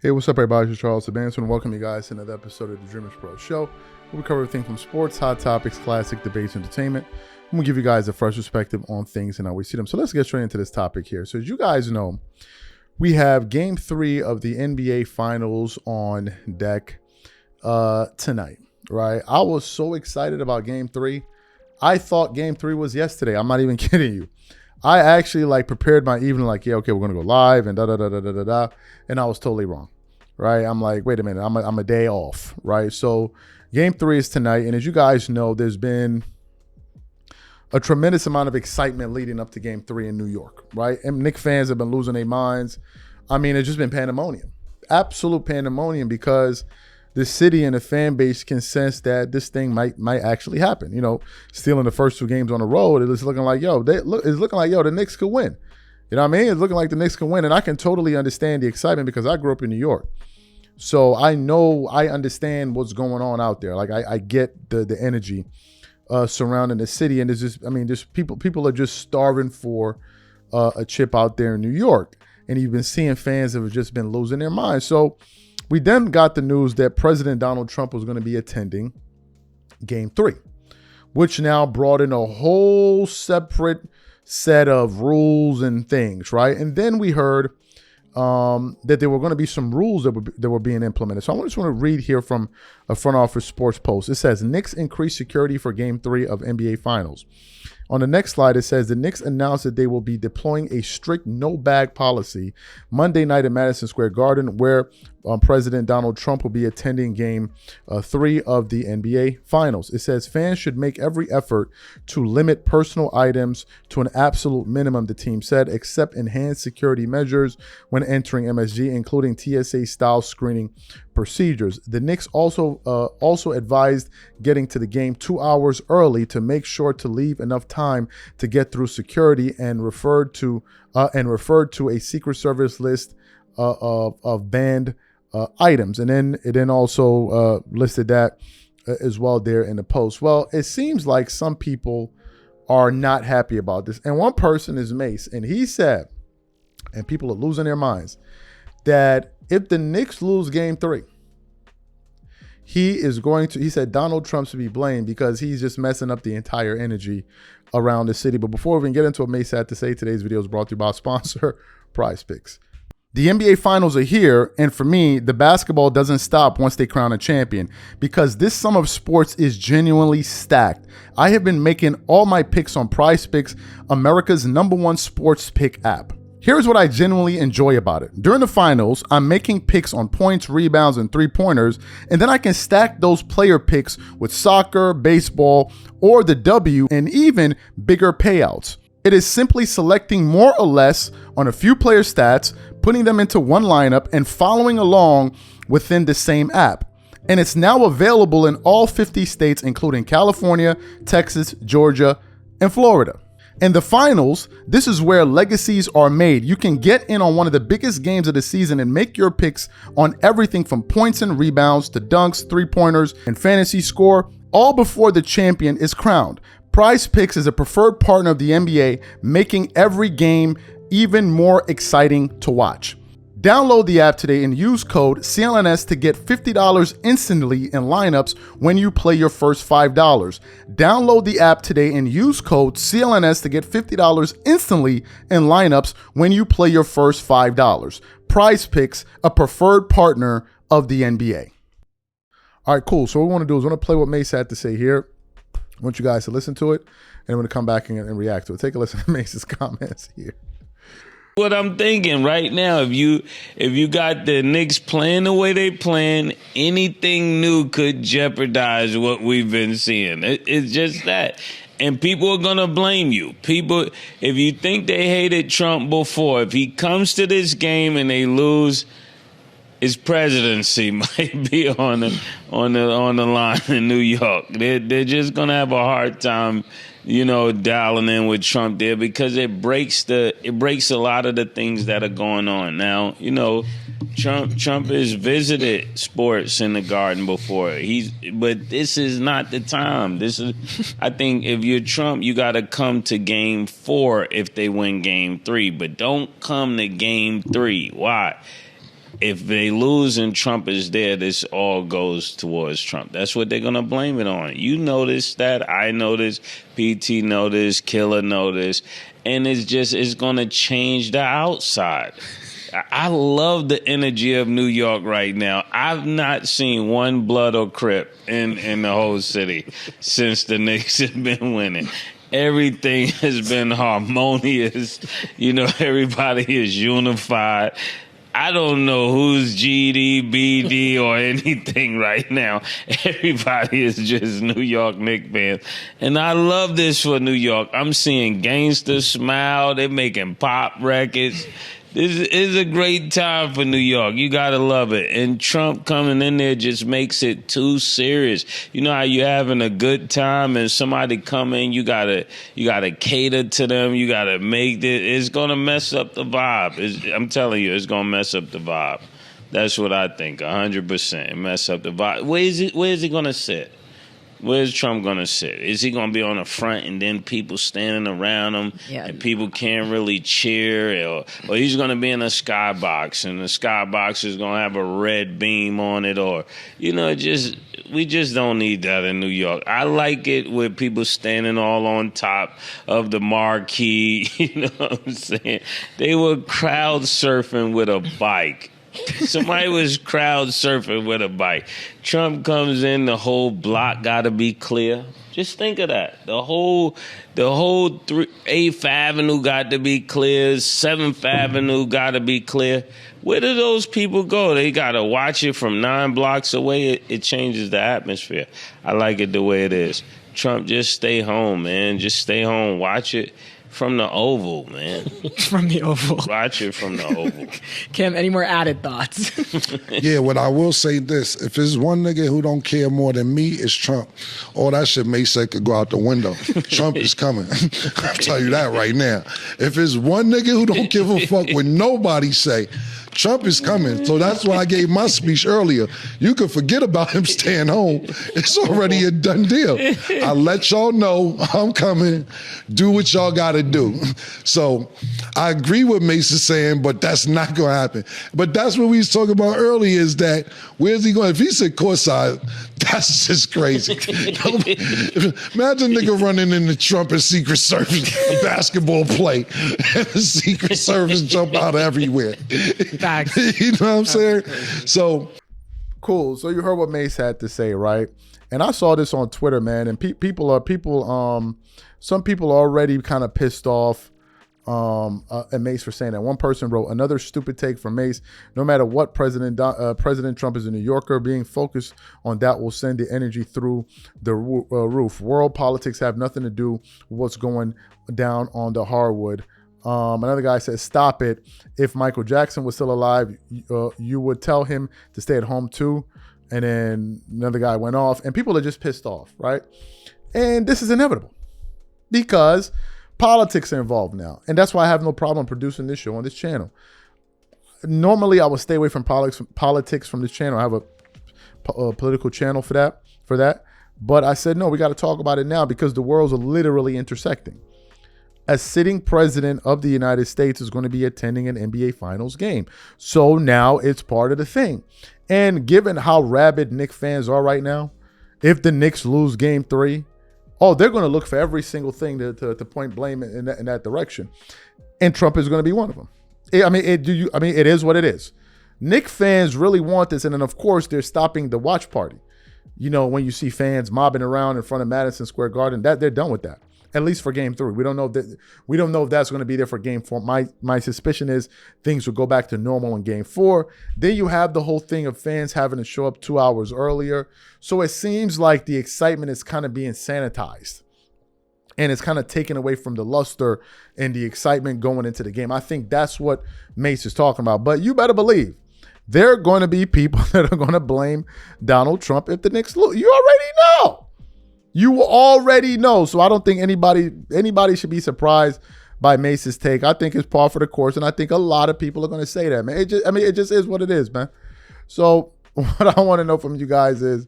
Hey, what's up, everybody? It's Charles Sabanson, and welcome you guys to another episode of the DREAMERSPRO show. We cover everything from sports, hot topics, classic debates, entertainment, and we'll give you guys a fresh perspective on things and how we see them. So let's get straight into this topic here. So as you guys know, we have Game 3 of the NBA Finals on deck tonight, right? I was so excited about Game 3. I thought Game 3 was yesterday. I'm not even kidding you. I actually prepared my evening yeah, okay, we're going to go live and da-da-da-da-da-da. And I was totally wrong, right? I'm like, wait a minute, I'm a day off, right? So Game 3 is tonight. And as you guys know, there's been a tremendous amount of excitement leading up to Game 3 in New York, right? And Knicks fans have been losing their minds. I mean, it's just been pandemonium, absolute pandemonium, because the city and the fan base can sense that this thing might actually happen. You know, stealing the first two games on the road, it's looking like, the Knicks could win. You know what I mean? It's looking like the Knicks can win. And I can totally understand the excitement because I grew up in New York. So I understand what's going on out there. Like I get the energy surrounding the city. And there's people are just starving for a chip out there in New York. And you've been seeing fans that have just been losing their minds. So we then got the news that President Donald Trump was going to be attending Game 3, which now brought in a whole separate set of rules and things, right? And then we heard that there were going to be some rules that were being implemented. So I just want to read here from a front office sports post. It says, Knicks increased security for Game 3 of NBA Finals. On the next slide, it says the Knicks announced that they will be deploying a strict no-bag policy Monday night at Madison Square Garden, where President Donald Trump will be attending Game 3 of the NBA Finals. It says fans should make every effort to limit personal items to an absolute minimum, the team said, except enhanced security measures when entering MSG, including TSA-style screening procedures. The Knicks also advised getting to the game 2 hours early to make sure to leave enough time to get through security, and referred to a Secret Service list of banned items. And then it also listed that as well there in the post. Well, it seems like some people are not happy about this. And one person is Mase, and he said, and people are losing their minds, that if the Knicks lose Game 3, he said Donald Trump should be blamed because he's just messing up the entire energy around the city. But before we even get into what Mase had to say, today's video is brought to you by our sponsor, Prize Picks. The NBA Finals are here, and for me, the basketball doesn't stop once they crown a champion, because this summer of sports is genuinely stacked. I have been making all my picks on Prize Picks, America's #1 sports pick app. Here's what I genuinely enjoy about it. During the finals, I'm making picks on points, rebounds, and three-pointers, and then I can stack those player picks with soccer, baseball, or the W, and even bigger payouts. It is simply selecting more or less on a few player stats, putting them into one lineup, and following along within the same app. And it's now available in all 50 states, including California, Texas, Georgia, and Florida. In the finals, this is where legacies are made. You can get in on one of the biggest games of the season and make your picks on everything from points and rebounds to dunks, three-pointers, and fantasy score, all before the champion is crowned. Prize Picks is a preferred partner of the NBA, making every game even more exciting to watch. Download the app today and use code CLNS to get $50 instantly in lineups when you play your first $5. Download the app today and use code CLNS to get $50 instantly in lineups when you play your first $5. Prize Picks, a preferred partner of the NBA. All right, cool. So what we want to do is we want to play what Mase had to say here. I want you guys to listen to it, and I'm going to come back and react to it. Take a listen to Mase's comments here. What I'm thinking right now, if you got the Knicks playing the way they playing, anything new could jeopardize what we've been seeing. It's just that. And people are going to blame you. People, if you think they hated Trump before, if he comes to this game and they lose, his presidency might be on the line in New York. They're just going to have a hard time, dialing in with Trump there, because it breaks a lot of the things that are going on now. Trump has visited sports in the Garden before. But this is not the time. I think if you're Trump, you got to come to Game 4 if they win Game 3, but don't come to Game 3. Why? if they lose and Trump is there, this all goes towards Trump. That's what they're going to blame it on. You notice that. I notice. PT noticed. Killer noticed. And it's going to change the outside. I love the energy of New York right now. I've not seen one blood or crip in the whole city since the Knicks have been winning. Everything has been harmonious. You know, everybody is unified. I don't know who's GD, BD, or anything right now. Everybody is just New York Knicks fans. And I love this for New York. I'm seeing gangsters smile. They're making pop records. This is a great time for New York. You got to love it. And Trump coming in there just makes it too serious. You know how you're having a good time and somebody come in, you gotta cater to them. You got to make it. It's going to mess up the vibe. I'm telling you, it's going to mess up the vibe. That's what I think, 100%. Mess up the vibe. Where is he going to sit? Where's Trump going to sit? Is he going to be on the front and then people standing around him and people can't really cheer? Or he's going to be in a skybox and the skybox is going to have a red beam on it? Or, you know, we just don't need that in New York. I like it with people standing all on top of the marquee. You know what I'm saying? They were crowd surfing with a bike. Somebody was crowd surfing with a bike. Trump comes in, the whole block got to be clear. Just think of that. The whole 8th Avenue got to be clear. 7th Avenue got to be clear. Where do those people go? They got to watch it from 9 blocks away. It changes the atmosphere. I like it the way it is. Trump, just stay home, man. Just stay home. Watch it from the Oval, man. From the Oval. Watch it from the Oval. Kim, any more added thoughts? Yeah, what I will say this. If there's one nigga who don't care more than me, it's Trump. All that shit Mase could go out the window. Trump is coming. I'll tell you that right now. If there's one nigga who don't give a fuck what nobody say, Trump is coming. So that's why I gave my speech earlier. You can forget about him staying home. It's already a done deal. I let y'all know I'm coming. Do what y'all got to do. So I agree with Mase saying, but that's not going to happen. But that's what we was talking about earlier is that where's he going? If he said courtside, that's just crazy. Imagine a nigga running into Trump and Secret Service basketball play and the Secret Service jump out everywhere. Facts. You know what I'm saying? So cool. So you heard what Mase had to say, right? And I saw this on Twitter, man. And some people are already kind of pissed off at Mase for saying that. One person wrote, another stupid take from Mase. No matter what, President Trump is a New Yorker. Being focused on that will send the energy through the roof. World politics have nothing to do with what's going down on the hardwood. Another guy says, stop it. If Michael Jackson was still alive, you would tell him to stay at home too. And then another guy went off. And people are just pissed off, right? And this is inevitable because politics are involved now. And that's why I have no problem producing this show on this channel. Normally, I would stay away from politics from this channel. I have a political channel for that. But I said, no, we got to talk about it now because the worlds are literally intersecting. A sitting president of the United States is going to be attending an NBA Finals game. So now it's part of the thing. And given how rabid Knicks fans are right now, if the Knicks lose game 3, they're going to look for every single thing to point blame in that direction. And Trump is going to be one of them. It is what it is. Knicks fans really want this. And then, of course, they're stopping the watch party. You know, when you see fans mobbing around in front of Madison Square Garden, that they're done with that. At least for game 3. We don't know if that's going to be there for game 4. My suspicion is things will go back to normal in game 4. Then you have the whole thing of fans having to show up 2 hours earlier. So it seems like the excitement is kind of being sanitized. And it's kind of taken away from the luster and the excitement going into the game. I think that's what Mase is talking about. But you better believe there are going to be people that are going to blame Donald Trump if the Knicks lose. You already know. You already know. So I don't think anybody should be surprised by Mase's take. I think it's par for the course, and I think a lot of people are going to say that, man. It just is what it is, man. So what I want to know from you guys is,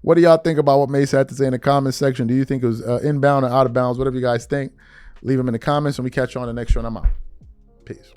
what do y'all think about what Mase had to say in the comments section? Do you think it was inbound or out of bounds? Whatever you guys think, leave them in the comments, and we catch you on the next show, and I'm out. Peace.